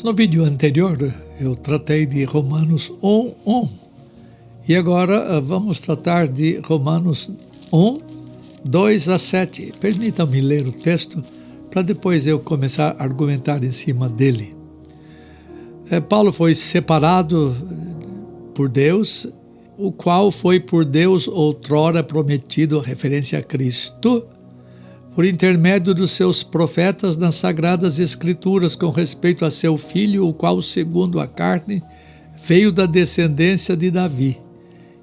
No vídeo anterior eu tratei de Romanos 1:1 e agora vamos tratar de Romanos 1:2-7. Permitam-me ler o texto para depois eu começar a argumentar em cima dele. Paulo foi separado por Deus, o qual foi por Deus outrora prometido, referência a Cristo, por intermédio dos seus profetas nas Sagradas Escrituras, com respeito a seu filho, o qual, segundo a carne, veio da descendência de Davi,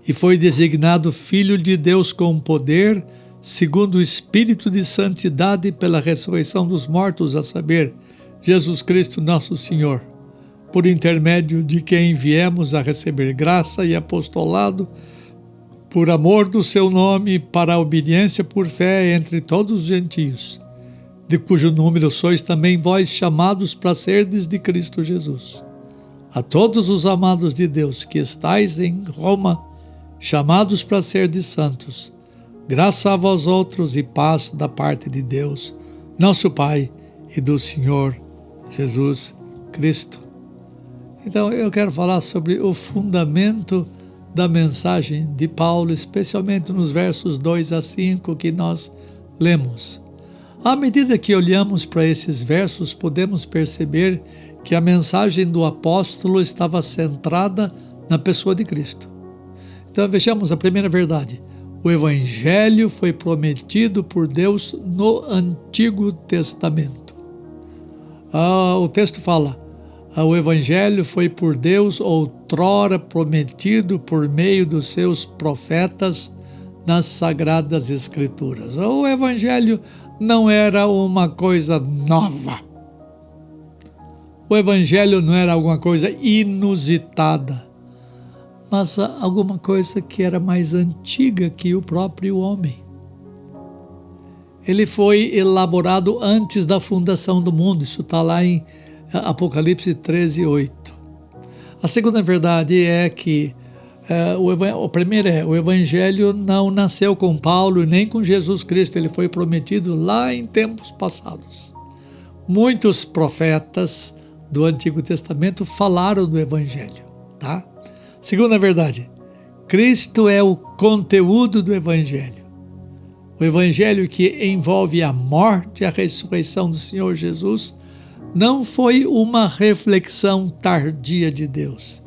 e foi designado Filho de Deus com poder, segundo o Espírito de Santidade, pela ressurreição dos mortos, a saber, Jesus Cristo nosso Senhor, por intermédio de quem viemos a receber graça e apostolado, por amor do seu nome, para a obediência por fé entre todos os gentios, de cujo número sois também vós chamados para serdes de Cristo Jesus. A todos os amados de Deus que estáis em Roma, chamados para serdes santos, graça a vós outros e paz da parte de Deus, nosso Pai, e do Senhor Jesus Cristo. Então eu quero falar sobre o fundamento da mensagem de Paulo, especialmente nos versos 2-5 que nós lemos. À medida que olhamos para esses versos, podemos perceber que a mensagem do apóstolo estava centrada na pessoa de Cristo. Então vejamos a primeira verdade. O Evangelho foi prometido por Deus no Antigo Testamento. O texto fala: o Evangelho foi por Deus outrora prometido por meio dos seus profetas nas Sagradas Escrituras. O Evangelho não era uma coisa nova. O Evangelho não era alguma coisa inusitada, mas alguma coisa que era mais antiga que o próprio homem. Ele foi elaborado antes da fundação do mundo. Isso está lá em Apocalipse 13:8. A segunda verdade é que o primeiro o Evangelho não nasceu com Paulo nem com Jesus Cristo. Ele foi prometido lá em tempos passados. Muitos profetas do Antigo Testamento falaram do Evangelho, tá? Segunda verdade, Cristo é o conteúdo do Evangelho. O Evangelho que envolve a morte e a ressurreição do Senhor Jesus não foi uma reflexão tardia de Deus.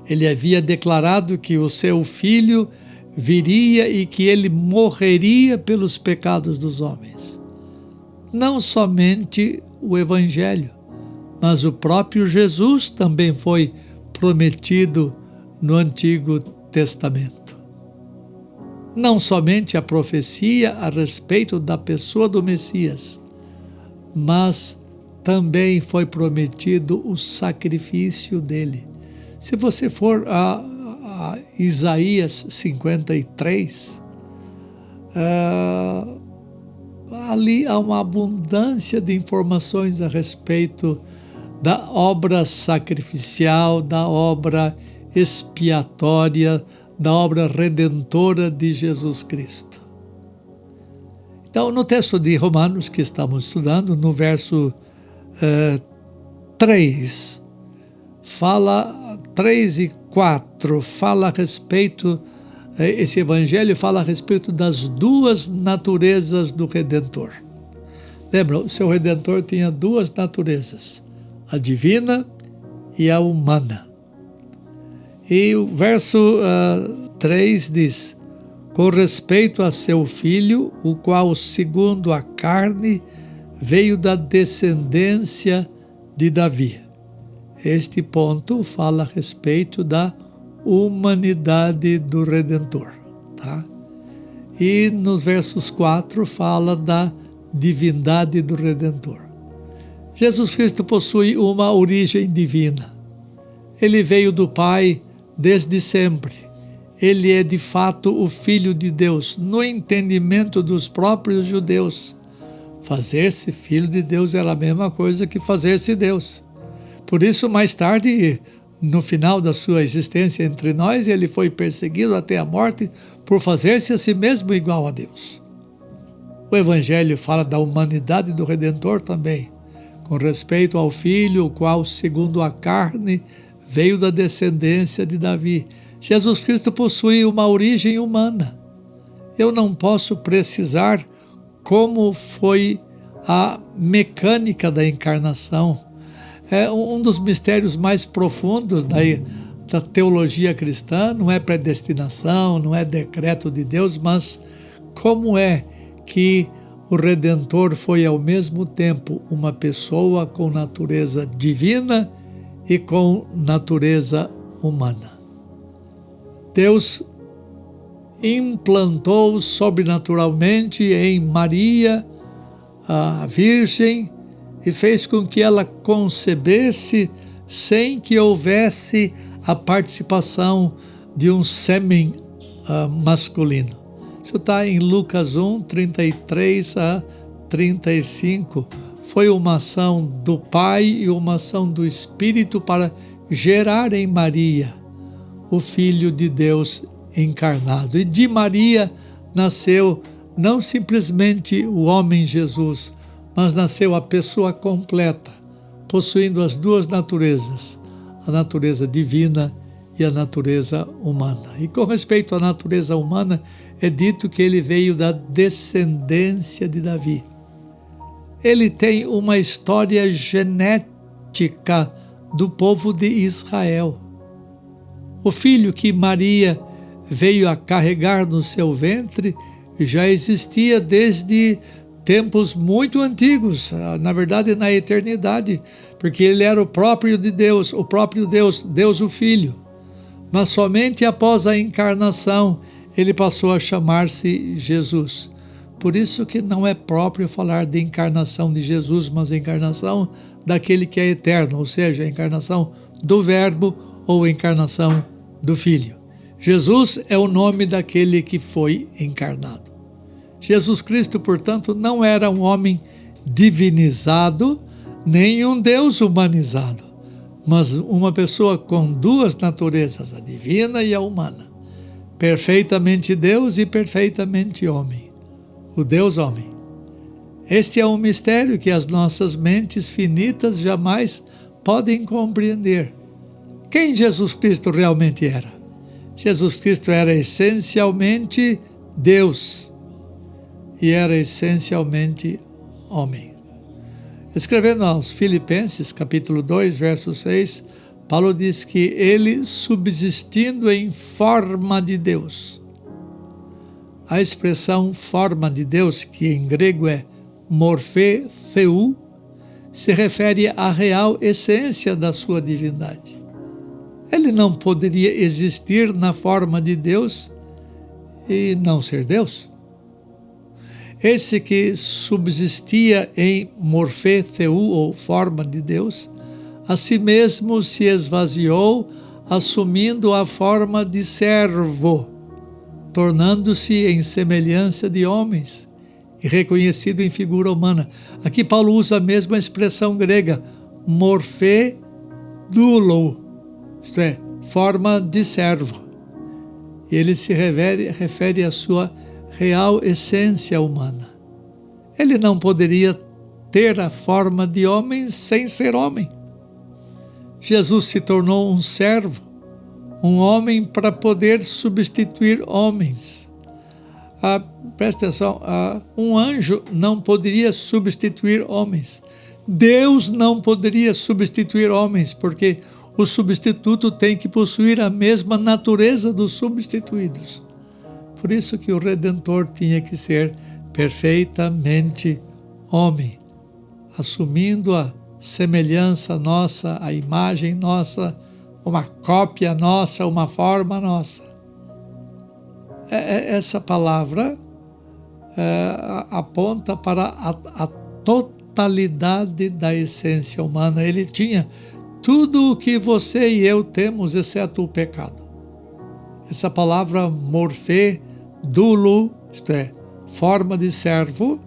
Ele havia declarado que o seu Filho viria e que ele morreria pelos pecados dos homens. Não somente o Evangelho, mas o próprio Jesus também foi prometido no Antigo Testamento. Não somente a profecia a respeito da pessoa do Messias, mas também foi prometido o sacrifício dele. Se você for a Isaías 53, ali há uma abundância de informações a respeito da obra sacrificial, da obra expiatória, da obra redentora de Jesus Cristo. Então, no texto de Romanos que estamos estudando, no verso 3 e 4 fala a respeito, esse Evangelho fala a respeito das duas naturezas do Redentor. Lembra, o seu Redentor tinha duas naturezas, a divina e a humana. E o verso 3 diz: com respeito a seu filho, o qual, segundo a carne, veio da descendência de Davi. Este ponto fala a respeito da humanidade do Redentor, tá? E nos versos 4 fala da divindade do Redentor. Jesus Cristo possui uma origem divina. Ele veio do Pai desde sempre. Ele é de fato o Filho de Deus, no entendimento dos próprios judeus. Fazer-se filho de Deus era a mesma coisa que fazer-se Deus. Por isso, mais tarde, no final da sua existência entre nós, ele foi perseguido até a morte por fazer-se a si mesmo igual a Deus. O Evangelho fala da humanidade do Redentor também, com respeito ao Filho, o qual, segundo a carne, veio da descendência de Davi. Jesus Cristo possui uma origem humana. Eu não posso precisar como foi a mecânica da encarnação. É um dos mistérios mais profundos da teologia cristã. Não é predestinação, não é decreto de Deus, mas como é que o Redentor foi ao mesmo tempo uma pessoa com natureza divina e com natureza humana. Deus implantou sobrenaturalmente em Maria, a Virgem, e fez com que ela concebesse sem que houvesse a participação de um sêmen masculino. Isso está em Lucas 1, 33 a 35. Foi uma ação do Pai e uma ação do Espírito para gerar em Maria o Filho de Deus encarnado. E de Maria nasceu não simplesmente o homem Jesus, mas nasceu a pessoa completa, possuindo as duas naturezas, a natureza divina e a natureza humana. E com respeito à natureza humana, é dito que ele veio da descendência de Davi. Ele tem uma história genética do povo de Israel. O filho que Maria veio a carregar no seu ventre já existia desde tempos muito antigos, na verdade na eternidade, porque ele era o próprio de Deus, o próprio Deus, Deus o Filho. Mas somente após a encarnação ele passou a chamar-se Jesus. Por isso que não é próprio falar de encarnação de Jesus, mas a encarnação daquele que é eterno, ou seja, a encarnação do Verbo ou a encarnação do Filho. Jesus é o nome daquele que foi encarnado. Jesus Cristo, portanto, não era um homem divinizado, nem um Deus humanizado, mas uma pessoa com duas naturezas, a divina e a humana. Perfeitamente Deus e perfeitamente homem. O Deus homem. Este é um mistério que as nossas mentes finitas jamais podem compreender. Quem Jesus Cristo realmente era? Jesus Cristo era essencialmente Deus e era essencialmente homem. Escrevendo aos Filipenses, capítulo 2, verso 6, Paulo diz que ele, subsistindo em forma de Deus. A expressão forma de Deus, que em grego é morphé theou, se refere à real essência da sua divindade. Ele não poderia existir na forma de Deus e não ser Deus. Esse que subsistia em morphé theou, ou forma de Deus, a si mesmo se esvaziou, assumindo a forma de servo, tornando-se em semelhança de homens e reconhecido em figura humana. Aqui Paulo usa a mesma expressão grega, morphé doulo, isto é, forma de servo. Ele se refere à sua real essência humana. Ele não poderia ter a forma de homem sem ser homem. Jesus se tornou um servo, um homem para poder substituir homens. Presta atenção, um anjo não poderia substituir homens. Deus não poderia substituir homens, porque o substituto tem que possuir a mesma natureza dos substituídos. Por isso que o Redentor tinha que ser perfeitamente homem, assumindo a semelhança nossa, a imagem nossa, uma cópia nossa, uma forma nossa. Essa palavra aponta para a totalidade da essência humana. Ele tinha tudo o que você e eu temos, exceto o pecado. Essa palavra morphé doulo, isto é, forma de servo,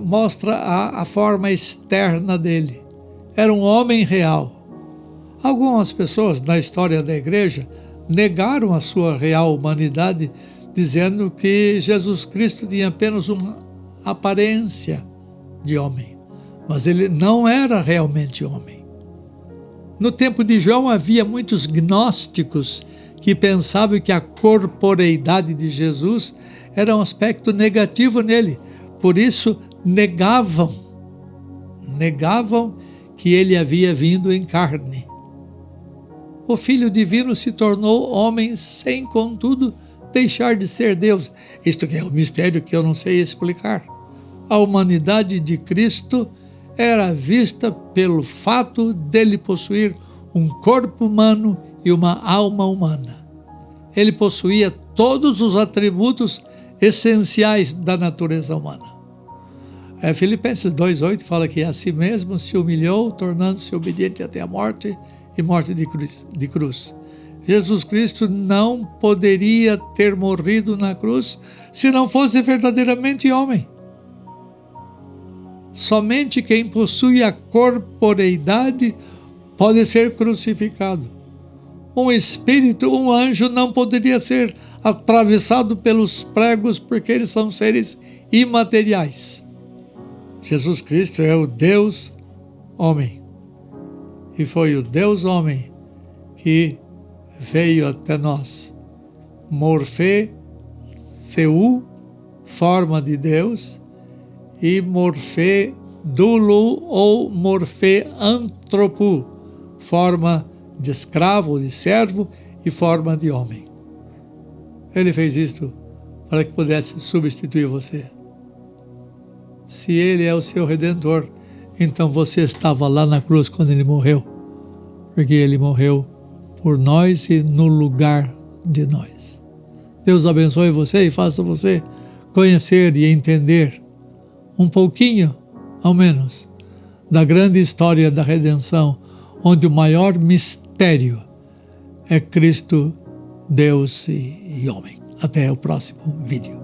mostra a forma externa dele. Era um homem real. Algumas pessoas na história da igreja negaram a sua real humanidade, dizendo que Jesus Cristo tinha apenas uma aparência de homem. mas ele não era realmente homem. No tempo de João havia muitos gnósticos que pensavam que a corporeidade de Jesus era um aspecto negativo nele. Por isso negavam que ele havia vindo em carne. O Filho Divino se tornou homem sem, contudo, deixar de ser Deus. Isto que é um mistério que eu não sei explicar. A humanidade de Cristo era vista pelo fato dele possuir um corpo humano e uma alma humana. Ele possuía todos os atributos essenciais da natureza humana. Filipenses 2,8 fala que a si mesmo se humilhou, tornando-se obediente até a morte e morte de cruz. Jesus Cristo não poderia ter morrido na cruz se não fosse verdadeiramente homem. Somente quem possui a corporeidade pode ser crucificado. Um espírito, um anjo, não poderia ser atravessado pelos pregos porque eles são seres imateriais. Jesus Cristo é o Deus homem. E foi o Deus homem que veio até nós. Morfê, Theou, forma de Deus, e Morfê Doulo ou Morfê Anthropou, forma de escravo, de servo e forma de homem. Ele fez isto para que pudesse substituir você. Se ele é o seu Redentor, então você estava lá na cruz quando ele morreu, porque ele morreu por nós e no lugar de nós. Deus abençoe você e faça você conhecer e entender um pouquinho, ao menos, da grande história da redenção, onde o maior mistério é Cristo, Deus e homem. Até o próximo vídeo.